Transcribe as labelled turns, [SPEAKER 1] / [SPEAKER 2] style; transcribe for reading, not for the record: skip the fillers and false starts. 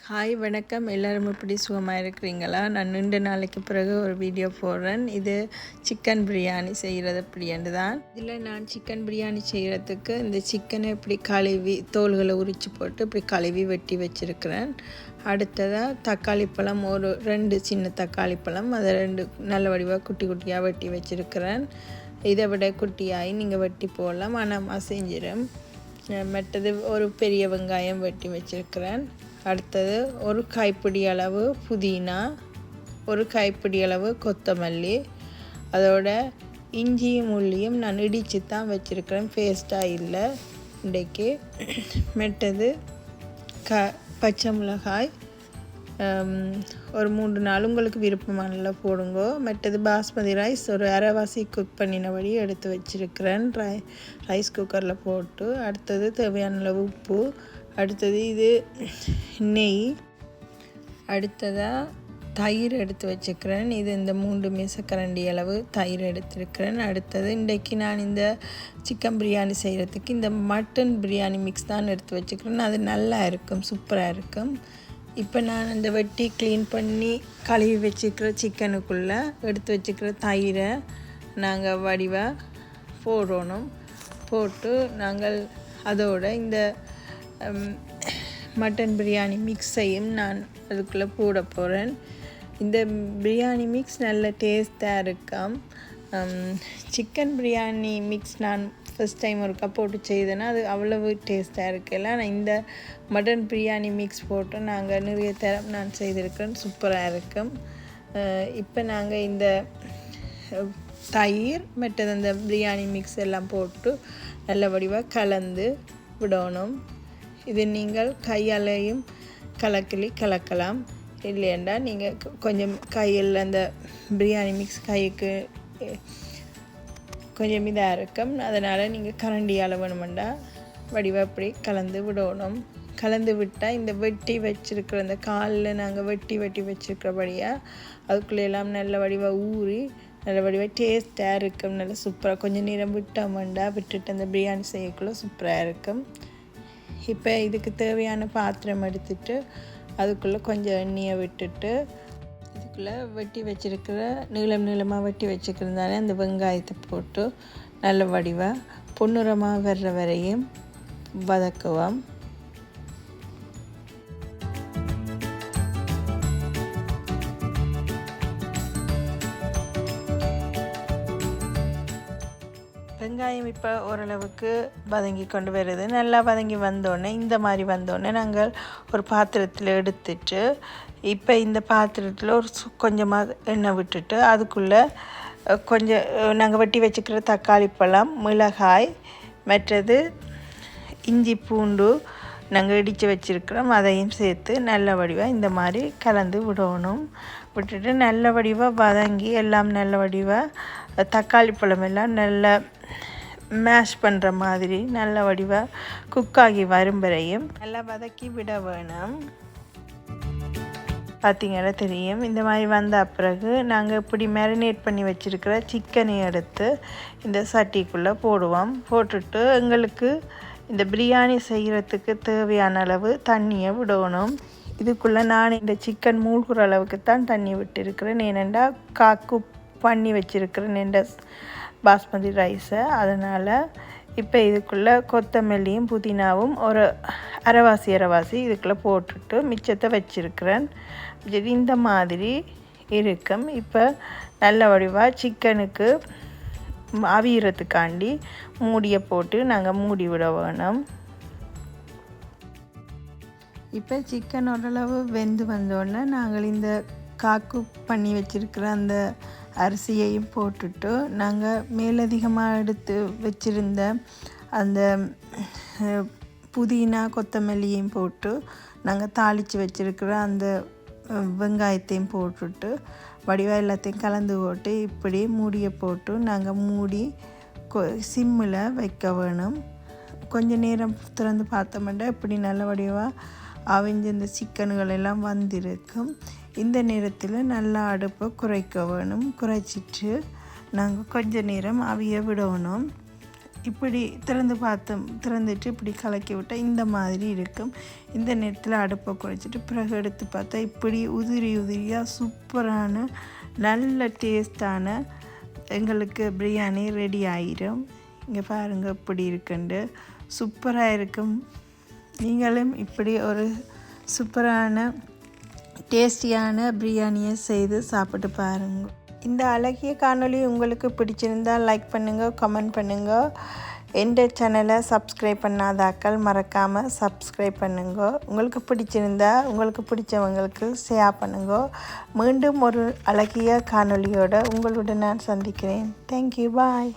[SPEAKER 1] Hi வணக்கம். எல்லோரும் எப்படி சுகமாக இருக்கிறீங்களா? நான் 2 நாளைக்கு பிறகு ஒரு வீடியோ போடுறேன். இது சிக்கன் பிரியாணி செய்கிறது எப்படின்னு தான். இதில் நான் சிக்கன் பிரியாணி செய்கிறதுக்கு இந்த சிக்கனை இப்படி கழுவி தோல்களை உரித்து போட்டு இப்படி கழுவி வெட்டி வச்சுருக்கிறேன். அடுத்ததாக தக்காளி பழம் ஒரு 2 சின்ன தக்காளி பழம், அதை 2 நல்ல வடிவாக குட்டி குட்டியாக வெட்டி வச்சுருக்கிறேன். இதை விட குட்டியாகி நீங்கள் வெட்டி போடலாம், ஆனால் மசிஞ்சிடும். மற்றது ஒரு பெரிய வெங்காயம் வெட்டி வச்சுருக்கிறேன். அடுத்தது ஒரு கைப்பிடி அளவு புதினா, ஒரு கைப்பிடி அளவு கொத்தமல்லி, அதோட இஞ்சியும் உள்ளியும் நான் இடித்து தான் வச்சுருக்கிறேன், பேஸ்ட்டாக இல்லை இன்றைக்கு. மெட்டது பச்சை மிளகாய் ஒரு 3-4 உங்களுக்கு விருப்பமானல போடுங்கோ. மற்றது பாஸ்மதி ரைஸ் ஒரு அரைவாசி குக் பண்ணினபடி எடுத்து வச்சுருக்கிறேன், ரைஸ் குக்கரில் போட்டு. அடுத்தது தேவையான அளவு உப்பு, அடுத்தது இது நெய், அடுத்ததாக தயிர் எடுத்து வச்சுக்கிறேன். இது இந்த 3 மேசக்கரண்டி அளவு தயிர் எடுத்துருக்கிறேன். அடுத்தது இன்றைக்கு நான் இந்த சிக்கன் பிரியாணி செய்கிறதுக்கு இந்த மட்டன் பிரியாணி மிக்ஸ் தான் எடுத்து வச்சுக்கிறேன். அது நல்லா இருக்கும், சூப்பராக இருக்கும். இப்போ நான் இந்த வெட்டி க்ளீன் பண்ணி கழுவி வச்சுக்கிற சிக்கனுக்குள்ளே எடுத்து வச்சுக்கிற தயிரை நாங்கள் வடிவாக போடணும். போட்டு நாங்கள் அதோட இந்த மட்டன் பிரியாணி மிக்ஸையும் நான் அதுக்குள்ளே போட போகிறேன். இந்த பிரியாணி மிக்ஸ் நல்ல டேஸ்ட்டாக இருக்கும். சிக்கன் பிரியாணி மிக்ஸ் நான் ஃபஸ்ட் டைம் ஒருக்கா போட்டு செய்தேன்னா அது அவ்வளவு டேஸ்ட்டாக இருக்குல்ல. நான் இந்த மட்டன் பிரியாணி மிக்ஸ் போட்டு நாங்கள் நிறைய தரம் நான் செய்திருக்கேன், சூப்பராக இருக்கும். இப்போ நாங்கள் இந்த தயிர் மற்றது அந்த பிரியாணி மிக்ஸ் எல்லாம் போட்டு நல்ல வடிவாக கலந்து விடணும். இது நீங்கள் கையாலையும் கலக்கலாம், இல்லையண்டா நீங்கள் கொஞ்சம் கையில் அந்த பிரியாணி மிக்ஸ் கைக்கு கொஞ்சம் இதாக இருக்கும், அதனால் நீங்கள் கரண்டியால் வேணுமெண்டா வடிவாக அப்படி கலந்து விடணும். கலந்து விட்டால் இந்த வெட்டி வச்சுருக்கிற அந்த காலில் நாங்கள் வெட்டி வச்சுருக்கிறபடியாக அதுக்குள்ளெல்லாம் நல்ல வடிவாக ஊறி நல்ல வடிவாக டேஸ்ட்டாக இருக்கும். நல்ல சூப்பராக கொஞ்சம் நேரம் விட்டோம்ண்டா விட்டுட்டு அந்த பிரியாணி செய்யக்குள்ளே சூப்பராக இருக்கும். இப்போ இதுக்கு தேவையான பாத்திரம் எடுத்துட்டு அதுக்குள்ளே கொஞ்சம் எண்ணெயை விட்டுட்டு இதுக்குள்ளே வெட்டி வச்சுருக்கிற நீளமாக வெட்டி வச்சுக்கிறதாலே அந்த வெங்காயத்தை போட்டு நல்ல வடிவாக பொன்னிறமாக வர்ற வரையும் வதக்குவோம். வெங்காயம் இப்போ ஓரளவுக்கு வதங்கி கொண்டு வருது. நல்லா வதங்கி வந்தோடனே இந்த மாதிரி வந்தோடனே நாங்கள் ஒரு பாத்திரத்தில் எடுத்துட்டு இப்போ இந்த பாத்திரத்தில் ஒரு கொஞ்சமாக எண்ணெய் விட்டுட்டு அதுக்குள்ளே கொஞ்சம் நாங்கள் வெட்டி வச்சுக்கிற தக்காளி பழம், மிளகாய், மற்றது இஞ்சி பூண்டு நாங்கள் இடித்து வச்சுருக்கிறோம், அதையும் சேர்த்து நல்ல வடிவாக இந்த மாதிரி கலந்து விடணும். விட்டுட்டு நல்ல வடிவாக வதங்கி எல்லாம் நல்ல வடிவாக தக்காளி பழம் எல்லாம் நல்லா மேஷ் பண்ணுற மாதிரி நல்ல வடிவாக குக்காகி வரும் வரையும் நல்லா வதக்கி விட வேணும். பார்த்திங்கன்னா தெரியும். இந்த மாதிரி வந்த பிறகு நாங்கள் இப்படி மேரினேட் பண்ணி வச்சுருக்கிற சிக்கனை எடுத்து இந்த சட்டிக்குள்ளே போடுவோம். போட்டுட்டு எங்களுக்கு இந்த பிரியாணி செய்கிறதுக்கு தேவையான அளவு தண்ணியை விடணும். இதுக்குள்ளே நான் இந்த சிக்கன் மூழ்கிற அளவுக்கு தான் தண்ணி விட்டுருக்கிறேன். ஏனெண்டா காக்கு பண்ணி வச்சுருக்கிறேன் இந்த பாஸ்மதி ரைஸை. அதனால் இப்போ இதுக்குள்ளே கொத்தமல்லியும் புதினாவும் ஒரு அரைவாசி இதுக்குள்ளே போட்டுட்டு மிச்சத்தை வச்சுருக்கிறேன். இந்த மாதிரி இருக்கும். இப்போ நல்ல வடிவாக சிக்கனுக்கு அவியறதுக்காண்டி மூடியை போட்டு நாங்கள் மூடி விட வேணும். இப்போ சிக்கன் ஓரளவு வெந்து வந்தோடனே நாங்கள் இந்த காக்கு பண்ணி வச்சுருக்கிற அந்த அரிசியையும் போட்டுட்டு நாங்கள் மேலதிகமாக எடுத்து வச்சுருந்த அந்த புதினா கொத்தமல்லியையும் போட்டு நாங்கள் தாளித்து வச்சுருக்கிற அந்த வெங்காயத்தையும் போட்டுட்டு வடிவாக எல்லாத்தையும் கலந்து போட்டு இப்படி மூடியை போட்டு நாங்கள் மூடி சிம்மில் வைக்க வேணும். கொஞ்சம் நேரம் திறந்து பார்த்தோம்னா இப்படி நல்ல வடிவாக அவிஞ்ச இந்த சிக்கன்கள் எல்லாம் வந்திருக்கும். இந்த நேரத்தில் நல்லா அடுப்பை குறைக்க வேணும். குறைச்சிட்டு நாங்கள் கொஞ்ச நேரம் அவிய விடணும். இப்படி திறந்துட்டு இப்படி கலக்கி விட்டால் இந்த மாதிரி இருக்கும். இந்த நேரத்தில் அடுப்பை குறைச்சிட்டு பிறகு எடுத்து பார்த்தா இப்படி உதிரியாக சூப்பரான நல்ல டேஸ்டான எங்களுக்கு பிரியாணி ரெடி ஆகிடும். இங்கே பாருங்கள் இப்படி இருக்குண்டு சூப்பராக இருக்கும். நீங்களும் இப்படி ஒரு சூப்பரான டேஸ்டியான பிரியாணியை செய்து சாப்பிட்டு பாருங்கள். இந்த அழகிய காணொளி உங்களுக்கு பிடிச்சிருந்தால் லைக் பண்ணுங்கள், கமெண்ட் பண்ணுங்கள். எந்த சேனலை சப்ஸ்கிரைப் பண்ணாதாக்கள் மறக்காமல் சப்ஸ்கிரைப் பண்ணுங்க. உங்களுக்கு பிடிச்சிருந்தா உங்களுக்கு பிடிச்சவங்களுக்கு ஷேர் பண்ணுங்க. மீண்டும் ஒரு அழகிய காணொளியோடு உங்களுடன் நான் சந்திக்கிறேன். தேங்க்யூ, பாய்.